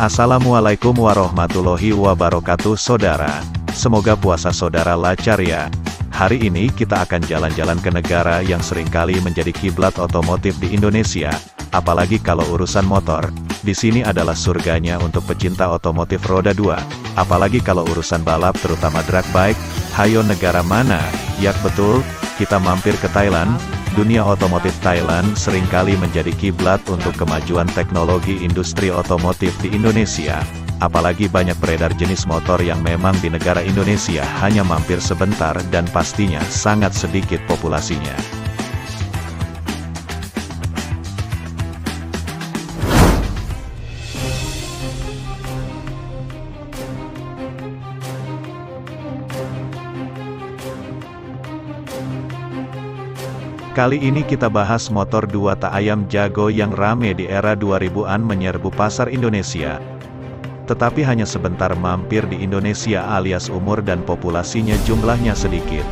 Assalamualaikum warahmatullahi wabarakatuh saudara. Semoga puasa saudara lancar ya. Hari ini kita akan jalan-jalan ke negara yang seringkali menjadi kiblat otomotif di Indonesia. Apalagi kalau urusan motor. Di sini adalah surganya untuk pecinta otomotif roda 2. Apalagi kalau urusan balap terutama drag bike. Hayo negara mana? Yak betul, kita mampir ke Thailand. Dunia otomotif Thailand seringkali menjadi kiblat untuk kemajuan teknologi industri otomotif di Indonesia. Apalagi banyak beredar jenis motor yang memang di negara Indonesia hanya mampir sebentar dan pastinya sangat sedikit populasinya. Kali ini kita bahas motor 2 tak ayam jago yang rame di era 2000-an menyerbu pasar Indonesia. Tetapi hanya sebentar mampir di Indonesia alias umur dan populasinya jumlahnya sedikit.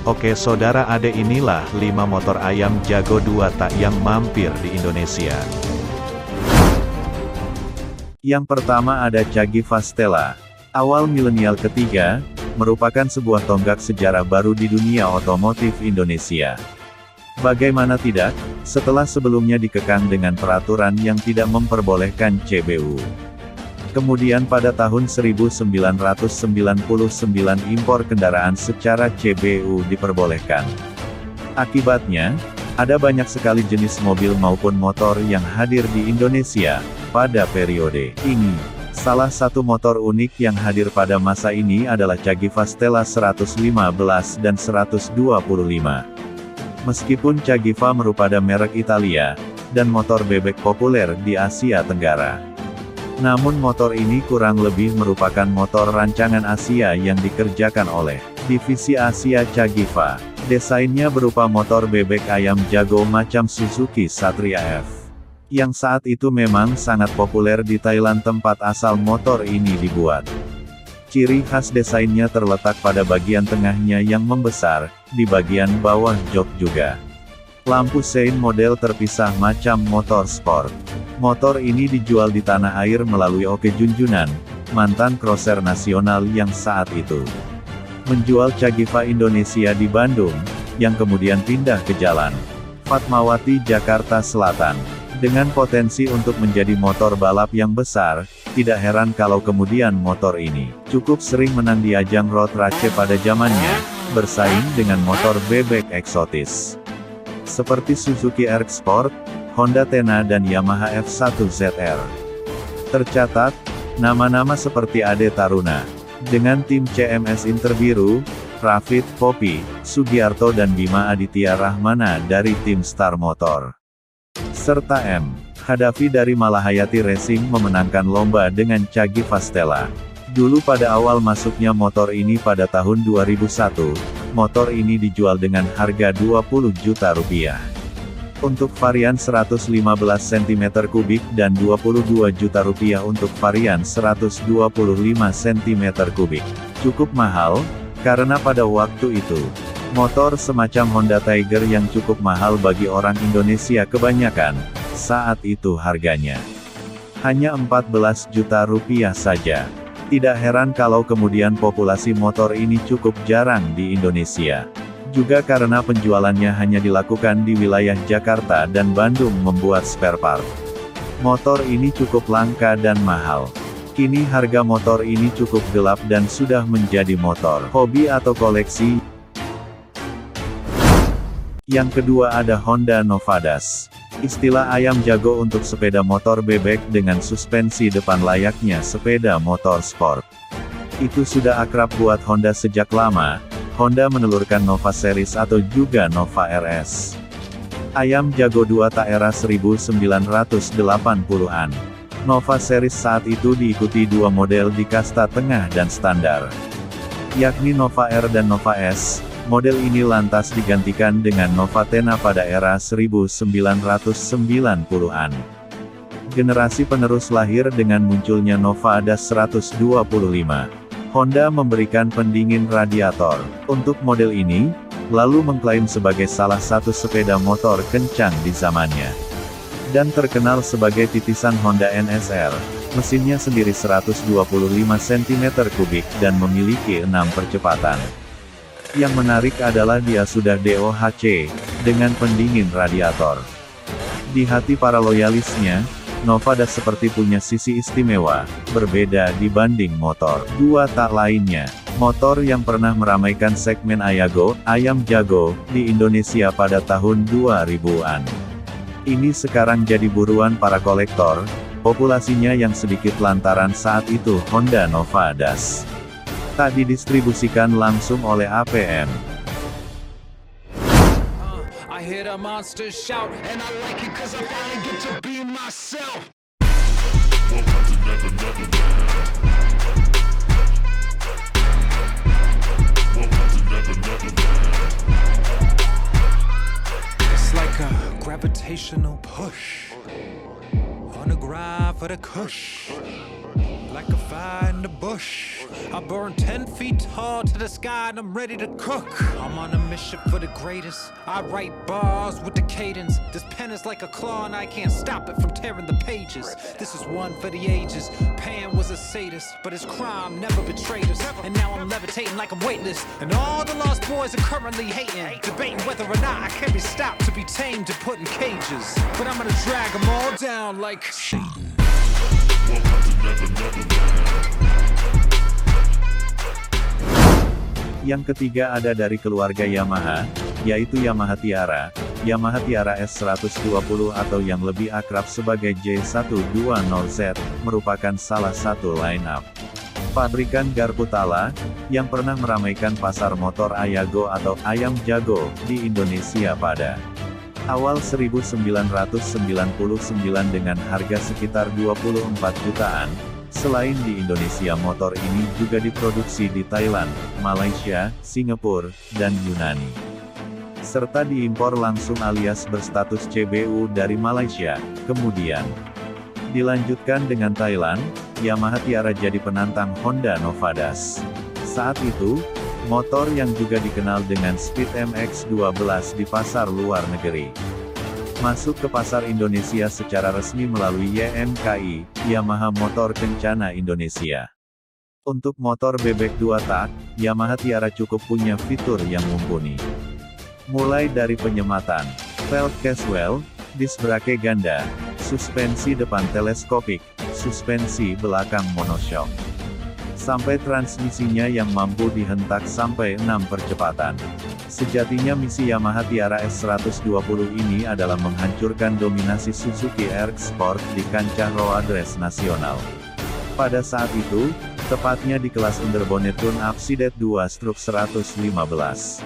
Oke saudara, ada inilah 5 motor ayam jago 2 tak yang mampir di Indonesia. Yang pertama ada Cagiva Stella. Awal milenial ketiga, merupakan sebuah tonggak sejarah baru di dunia otomotif Indonesia. Bagaimana tidak, setelah sebelumnya dikekang dengan peraturan yang tidak memperbolehkan CBU. Kemudian pada tahun 1999 impor kendaraan secara CBU diperbolehkan. Akibatnya, ada banyak sekali jenis mobil maupun motor yang hadir di Indonesia pada periode ini. Salah satu motor unik yang hadir pada masa ini adalah Cagiva Stella 115 dan 125. Meskipun Cagiva merupakan merek Italia, dan motor bebek populer di Asia Tenggara. Namun motor ini kurang lebih merupakan motor rancangan Asia yang dikerjakan oleh divisi Asia Cagiva. Desainnya berupa motor bebek ayam jago macam Suzuki Satria F. Yang saat itu memang sangat populer di Thailand tempat asal motor ini dibuat. Ciri khas desainnya terletak pada bagian tengahnya yang membesar, di bagian bawah jok juga. Lampu sein model terpisah macam motor sport. Motor ini dijual di tanah air melalui Oke Junjunan, mantan crosser nasional yang saat itu menjual Cagiva Indonesia di Bandung, yang kemudian pindah ke Jalan Fatmawati Jakarta Selatan. Dengan potensi untuk menjadi motor balap yang besar, tidak heran kalau kemudian motor ini cukup sering menang di ajang road race pada zamannya, bersaing dengan motor bebek eksotis seperti Suzuki Erg Sport, Honda Tena dan Yamaha F1ZR. Tercatat, nama-nama seperti Ade Taruna, dengan tim CMS Interbiru, Rafid, Popi, Sugiarto dan Bima Aditya Rahmana dari tim Star Motor. Serta M. Hadafi dari Malahayati Racing memenangkan lomba dengan Cagiva Stella. Dulu pada awal masuknya motor ini pada tahun 2001, motor ini dijual dengan harga 20 juta rupiah. Untuk varian 115 cm3 dan 22 juta rupiah untuk varian 125 cm3. Cukup mahal, karena pada waktu itu, motor semacam Honda Tiger yang cukup mahal bagi orang Indonesia kebanyakan, saat itu harganya hanya 14 juta rupiah saja. Tidak heran kalau kemudian populasi motor ini cukup jarang di Indonesia. Juga karena penjualannya hanya dilakukan di wilayah Jakarta dan Bandung membuat spare part. Motor ini cukup langka dan mahal. Kini harga motor ini cukup gelap dan sudah menjadi motor hobi atau koleksi. Yang kedua ada Honda Novadas. Istilah ayam jago untuk sepeda motor bebek dengan suspensi depan layaknya sepeda motor sport. Itu sudah akrab buat Honda sejak lama. Honda menelurkan Nova Series atau juga Nova RS. Ayam jago 2 tak era 1980-an. Nova Series saat itu diikuti dua model di kasta tengah dan standar, yakni Nova R dan Nova S. Model ini lantas digantikan dengan Nova Tena pada era 1990-an. Generasi penerus lahir dengan munculnya Nova Das 125. Honda memberikan pendingin radiator untuk model ini, lalu mengklaim sebagai salah satu sepeda motor kencang di zamannya. Dan terkenal sebagai titisan Honda NSR. Mesinnya sendiri 125 cm3 dan memiliki 6 percepatan. Yang menarik adalah dia sudah DOHC, dengan pendingin radiator. Di hati para loyalisnya, Nova Das seperti punya sisi istimewa, berbeda dibanding motor dua tak lainnya. Motor yang pernah meramaikan segmen Ayago, Ayam Jago, di Indonesia pada tahun 2000-an. Ini sekarang jadi buruan para kolektor, populasinya yang sedikit lantaran saat itu Honda Nova Das tak didistribusikan langsung oleh APM. I hear the monsters shout, and I like it 'cause I finally get to be myself. It's like a gravitational push on the grind for the kush. Like a fire in the bush, I burn 10 feet tall to the sky and I'm ready to cook. I'm on a mission for the greatest. I write bars with the cadence. This pen is like a claw and I can't stop it from tearing the pages. This is one for the ages. Pan was a sadist, but his crime never betrayed us. And now I'm levitating like I'm weightless. And all the lost boys are currently hating, debating whether or not I can be stopped to be tamed and put in cages. But I'm gonna drag them all down like Satan. Yang ketiga ada dari keluarga Yamaha, yaitu Yamaha Tiara. Yamaha Tiara S120 atau yang lebih akrab sebagai J120Z, merupakan salah satu line-up pabrikan Garputala, yang pernah meramaikan pasar motor Ayago atau Ayam Jago, di Indonesia pada awal 1999 dengan harga sekitar 24 jutaan. Selain di Indonesia, motor ini juga diproduksi di Thailand, Malaysia, Singapura, dan Yunani. Serta diimpor langsung alias berstatus CBU dari Malaysia. Kemudian dilanjutkan dengan Thailand, Yamaha Tiara jadi penantang Honda Nova Das. Saat itu, motor yang juga dikenal dengan Speed MX-12 di pasar luar negeri masuk ke pasar Indonesia secara resmi melalui YMKI, Yamaha Motor Kencana Indonesia. Untuk motor bebek 2 tak, Yamaha Tiara cukup punya fitur yang mumpuni. Mulai dari penyematan, velg casual, disc brake ganda, suspensi depan teleskopik, suspensi belakang monoshock, sampai transmisinya yang mampu dihentak sampai 6 percepatan. Sejatinya misi Yamaha Tiara S120 ini adalah menghancurkan dominasi Suzuki Erg Sport di kancah road race nasional. Pada saat itu, tepatnya di kelas underbone tune-up Sidet 2/115.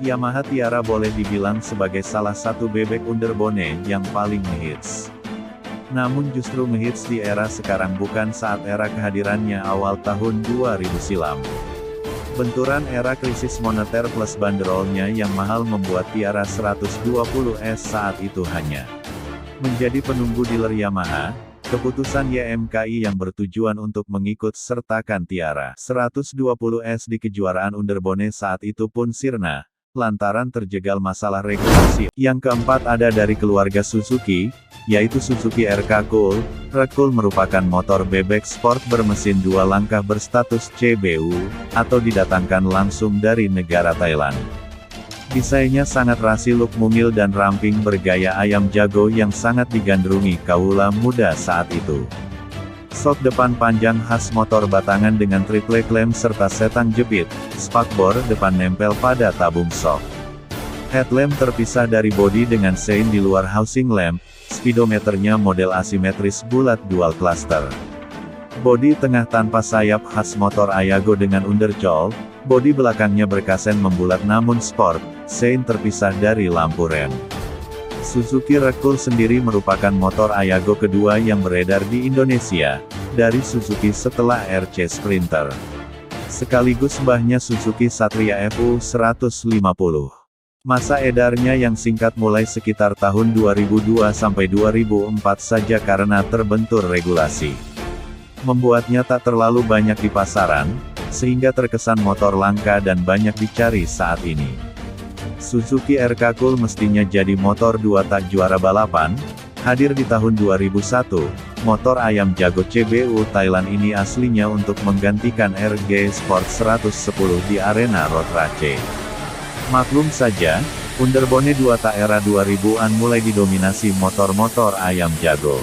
Yamaha Tiara boleh dibilang sebagai salah satu bebek underbone yang paling ngehits. Namun justru ngehits di era sekarang bukan saat era kehadirannya awal tahun 2000 silam. Benturan era krisis moneter plus banderolnya yang mahal membuat Tiara 120S saat itu hanya menjadi penunggu dealer Yamaha. Keputusan YMKI yang bertujuan untuk mengikut sertakan Tiara 120S di kejuaraan underbone saat itu pun sirna, lantaran terjegal masalah regulasi. Yang keempat ada dari keluarga Suzuki, yaitu Suzuki RK Cool. Cool merupakan motor bebek sport bermesin 2 langkah berstatus CBU, atau didatangkan langsung dari negara Thailand. Desainnya sangat rasi, look mungil dan ramping bergaya Ayam Jago yang sangat digandrungi kaula muda saat itu. Sok depan panjang khas motor batangan dengan triple clamp serta setang jepit, spakbor depan nempel pada tabung sok. Headlamp terpisah dari bodi dengan sein di luar housing lamp, speedometernya model asimetris bulat dual cluster. Bodi tengah tanpa sayap khas motor Ayago dengan undercowl, bodi belakangnya berkasen membulat namun sport, sein terpisah dari lampu rem. Suzuki Cool sendiri merupakan motor Ayago kedua yang beredar di Indonesia, dari Suzuki setelah RC Sprinter. Sekaligus mbahnya Suzuki Satria FU 150. Masa edarnya yang singkat mulai sekitar tahun 2002 sampai 2004 saja karena terbentur regulasi. Membuatnya tak terlalu banyak di pasaran, sehingga terkesan motor langka dan banyak dicari saat ini. Suzuki RK Cool mestinya jadi motor 2 tak juara balapan, Hadir di tahun 2001, motor ayam jago CBU Thailand ini aslinya untuk menggantikan RG Sport 110 di arena Road Race. Maklum saja, underbone 2 ta era 2000-an mulai didominasi motor-motor ayam jago.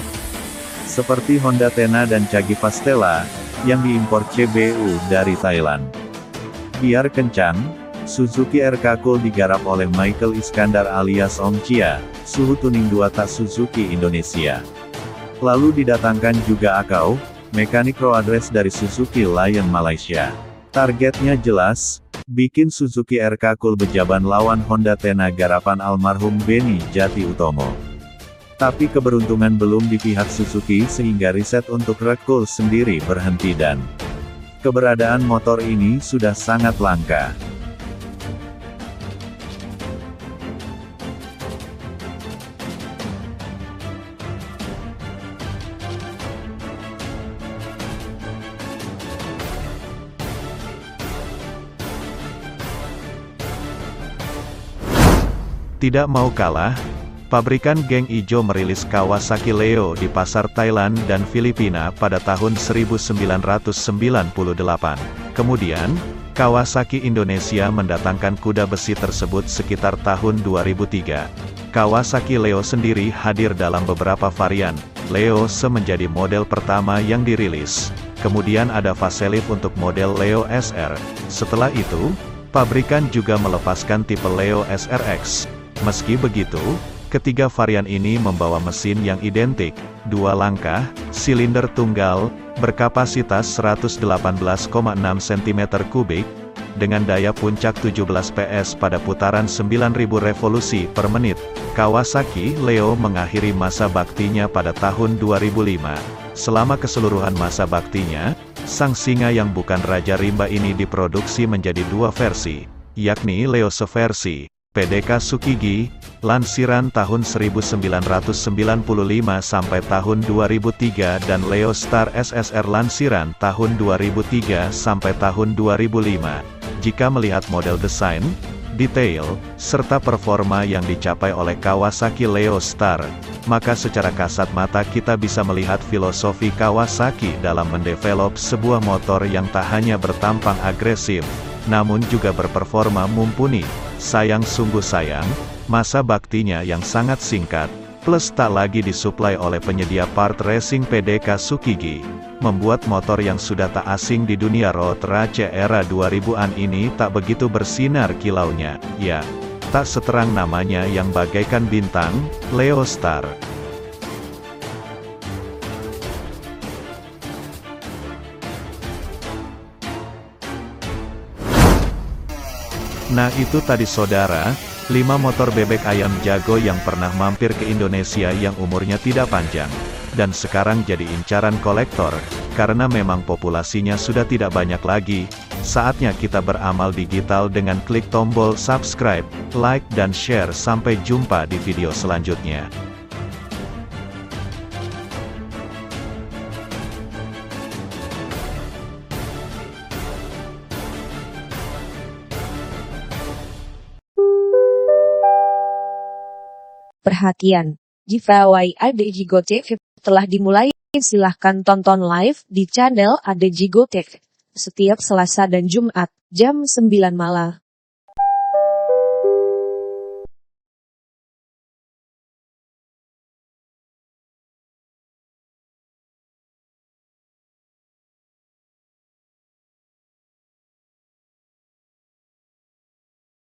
Seperti Honda Tena dan Chagi Pastella, yang diimpor CBU dari Thailand. Biar kencang, Suzuki RK Cool digarap oleh Michael Iskandar alias Om Chia, suhu tuning 2 tak Suzuki Indonesia. Lalu didatangkan juga Akau, mekanik roadrace dari Suzuki Lion Malaysia. Targetnya jelas, bikin Suzuki RK Cool bejaban lawan Honda Tena garapan almarhum Benny Jati Utomo. Tapi keberuntungan belum di pihak Suzuki sehingga riset untuk Cool sendiri berhenti dan keberadaan motor ini sudah sangat langka. Tidak mau kalah, pabrikan geng ijo merilis Kawasaki Leo di pasar Thailand dan Filipina pada tahun 1998. Kemudian, Kawasaki Indonesia mendatangkan kuda besi tersebut sekitar tahun 2003. Kawasaki Leo sendiri hadir dalam beberapa varian. Leo Se menjadi model pertama yang dirilis. Kemudian ada facelift untuk model Leo SR. Setelah itu, pabrikan juga melepaskan tipe Leo SRX. Meski begitu, ketiga varian ini membawa mesin yang identik, 2 langkah, silinder tunggal, berkapasitas 118,6 cm3, dengan daya puncak 17 PS pada putaran 9.000 revolusi per menit. Kawasaki Leo mengakhiri masa baktinya pada tahun 2005. Selama keseluruhan masa baktinya, sang singa yang bukan Raja Rimba ini diproduksi menjadi 2 versi, yakni Leo Se versi PDK Tsukigi, lansiran tahun 1995 sampai tahun 2003 dan Leo Star SSR lansiran tahun 2003 sampai tahun 2005. Jika melihat model desain, detail, serta performa yang dicapai oleh Kawasaki Leo Star, maka secara kasat mata kita bisa melihat filosofi Kawasaki dalam mendevelop sebuah motor yang tak hanya bertampang agresif, namun juga berperforma mumpuni. Sungguh sayang, masa baktinya yang sangat singkat, plus tak lagi disuplai oleh penyedia part racing PDK Tsukigi, membuat motor yang sudah tak asing di dunia road race era 2000-an ini tak begitu bersinar kilaunya. Ya, tak seterang namanya yang bagaikan bintang, Leo Star. Nah itu tadi saudara, 5 motor bebek ayam jago yang pernah mampir ke Indonesia yang umurnya tidak panjang, dan sekarang jadi incaran kolektor, karena memang populasinya sudah tidak banyak lagi. Saatnya kita beramal digital dengan klik tombol subscribe, like dan share. Sampai jumpa di video selanjutnya. Perhatian, giveaway ADG GoTV telah dimulai, silahkan tonton live di channel ADG GoTV setiap Selasa dan Jumat, jam 9 malam.